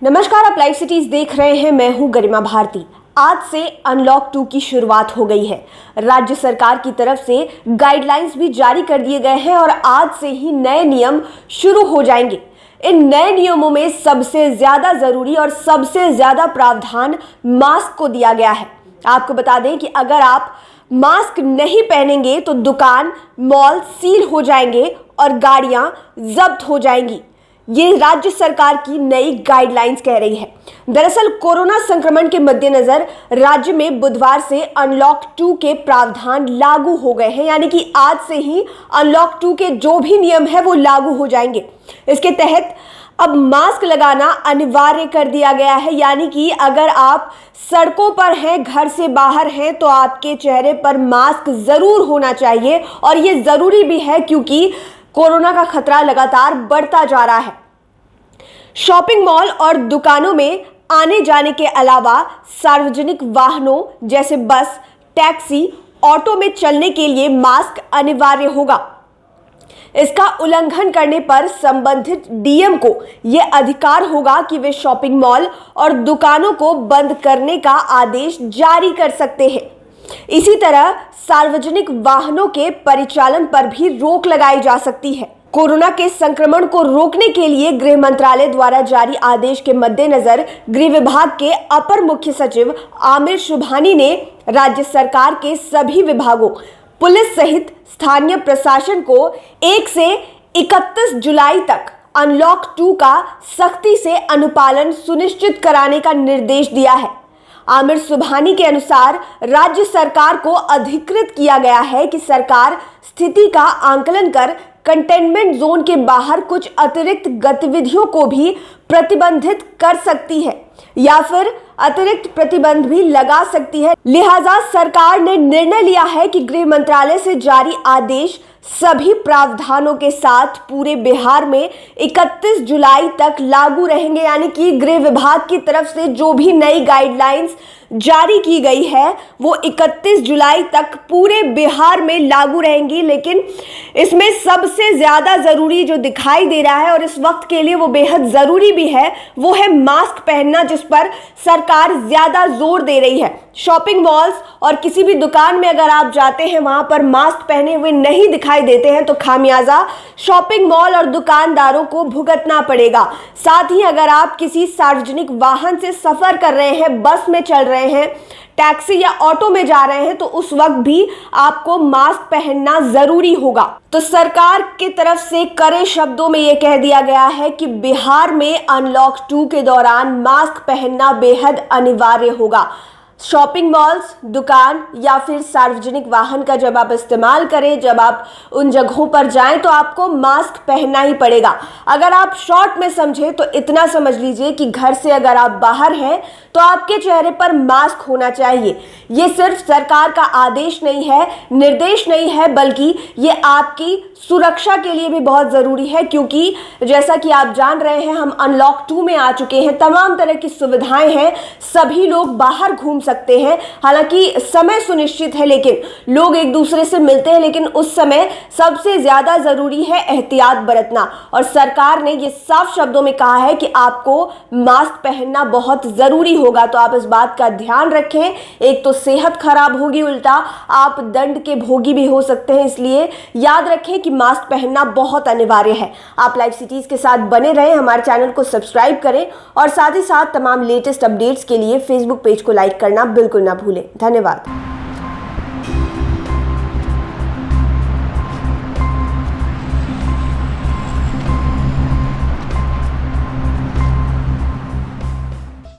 नमस्कार, आप live cities देख रहे हैं। मैं हूं गरिमा भारती। आज से अनलॉक 2 की शुरुआत हो गई है। राज्य सरकार की तरफ से गाइडलाइंस भी जारी कर दिए गए हैं और आज से ही नए नियम शुरू हो जाएंगे। इन नए नियमों में सबसे ज्यादा जरूरी और सबसे ज्यादा प्रावधान मास्क को दिया गया है। आपको बता दें कि अगर आप मास्क नहीं पहनेंगे तो दुकान, मॉल सील हो जाएंगे और गाड़ियां जब्त हो जाएंगी। ये राज्य सरकार की नई गाइडलाइंस कह रही है। दरअसल कोरोना संक्रमण के मद्देनजर राज्य में बुधवार से अनलॉक 2 के प्रावधान लागू हो गए हैं, यानी कि आज से ही अनलॉक 2 के जो भी नियम है वो लागू हो जाएंगे। इसके तहत अब मास्क लगाना अनिवार्य कर दिया गया है, यानी कि अगर आप सड़कों पर हैं, घर से बाहर हैं, तो आपके चेहरे पर मास्क जरूर होना चाहिए। और ये जरूरी भी है क्योंकि कोरोना का खतरा लगातार बढ़ता जा रहा है। शॉपिंग मॉल और दुकानों में आने जाने के अलावा सार्वजनिक वाहनों जैसे बस, टैक्सी, ऑटो में चलने के लिए मास्क अनिवार्य होगा। इसका उल्लंघन करने पर संबंधित डीएम को यह अधिकार होगा कि वे शॉपिंग मॉल और दुकानों को बंद करने का आदेश जारी कर सकते हैं। इसी तरह सार्वजनिक वाहनों के परिचालन पर भी रोक लगाई जा सकती है। कोरोना के संक्रमण को रोकने के लिए गृह मंत्रालय द्वारा जारी आदेश के मद्देनजर गृह विभाग के अपर मुख्य सचिव आमिर सुबहानी ने राज्य सरकार के सभी विभागों, पुलिस सहित स्थानीय प्रशासन को 1 से 31 जुलाई तक अनलॉक 2 का सख्ती से अनुपालन सुनिश्चित कराने का निर्देश दिया है। आमिर सुबहानी के अनुसार राज्य सरकार को अधिकृत किया गया है कि सरकार स्थिति का आंकलन कर कंटेनमेंट जोन के बाहर कुछ अतिरिक्त गतिविधियों को भी प्रतिबंधित कर सकती है या फिर अतिरिक्त प्रतिबंध भी लगा सकती है। लिहाजा सरकार ने निर्णय लिया है कि गृह मंत्रालय से जारी आदेश सभी प्रावधानों के साथ पूरे बिहार में 31 जुलाई तक लागू रहेंगे, यानी कि गृह विभाग की तरफ से जो भी नई गाइडलाइंस जारी की गई है वो 31 जुलाई तक पूरे बिहार में लागू रहेंगी। लेकिन इसमें सबसे ज्यादा जरूरी जो दिखाई दे रहा है और इस वक्त के लिए वो बेहद जरूरी भी है, वो है मास्क पहनना, जिस पर सरकार ज्यादा जोर दे रही है। शॉपिंग मॉल्स और किसी भी दुकान में अगर आप जाते हैं, वहां पर मास्क पहने हुए नहीं दिखाई देते हैं तो खामियाजा शॉपिंग मॉल और दुकानदारों को भुगतना पड़ेगा। साथ ही अगर आप किसी सार्वजनिक वाहन से सफर कर रहे हैं, बस में चल रहे हैं, टैक्सी या ऑटो में जा रहे हैं, तो उस वक्त भी आपको मास्क पहनना जरूरी होगा। तो सरकार की तरफ से कड़े शब्दों में यह कह दिया गया है कि बिहार में अनलॉक 2 के दौरान मास्क पहनना बेहद अनिवार्य होगा। शॉपिंग मॉल्स, दुकान या फिर सार्वजनिक वाहन का जब आप इस्तेमाल करें, जब आप उन जगहों पर जाएं, तो आपको मास्क पहनना ही पड़ेगा। अगर आप शॉर्ट में समझें तो इतना समझ लीजिए कि घर से अगर आप बाहर हैं तो आपके चेहरे पर मास्क होना चाहिए। ये सिर्फ सरकार का आदेश नहीं है, निर्देश नहीं है, बल्कि ये आपकी सुरक्षा के लिए भी बहुत ज़रूरी है, क्योंकि जैसा कि आप जान रहे हैं हम अनलॉक 2 में आ चुके हैं। तमाम तरह की सुविधाएं हैं, सभी लोग बाहर घूम सकते हैं। हालांकि समय सुनिश्चित है, लेकिन लोग एक दूसरे से मिलते हैं, लेकिन उस समय सबसे ज़्यादा ज़रूरी है एहतियात बरतना। और सरकार ने ये साफ शब्दों में कहा है कि आपको मास्क पहनना बहुत ज़रूरी होगा। तो आप इस बात का ध्यान रखें। एक तो सेहत खराब होगी, उल्टा आप दंड के भोगी भी हो सकते हैं, इसलिए याद रखें कि मास्क पहनना बहुत अनिवार्य है। आप लाइव सिटीज के साथ बने रहें, हमारे चैनल को सब्सक्राइब करें और साथ ही साथ तमाम लेटेस्ट अपडेट्स के लिए फेसबुक पेज को लाइक करना बिल्कुल ना भूलें। धन्यवाद।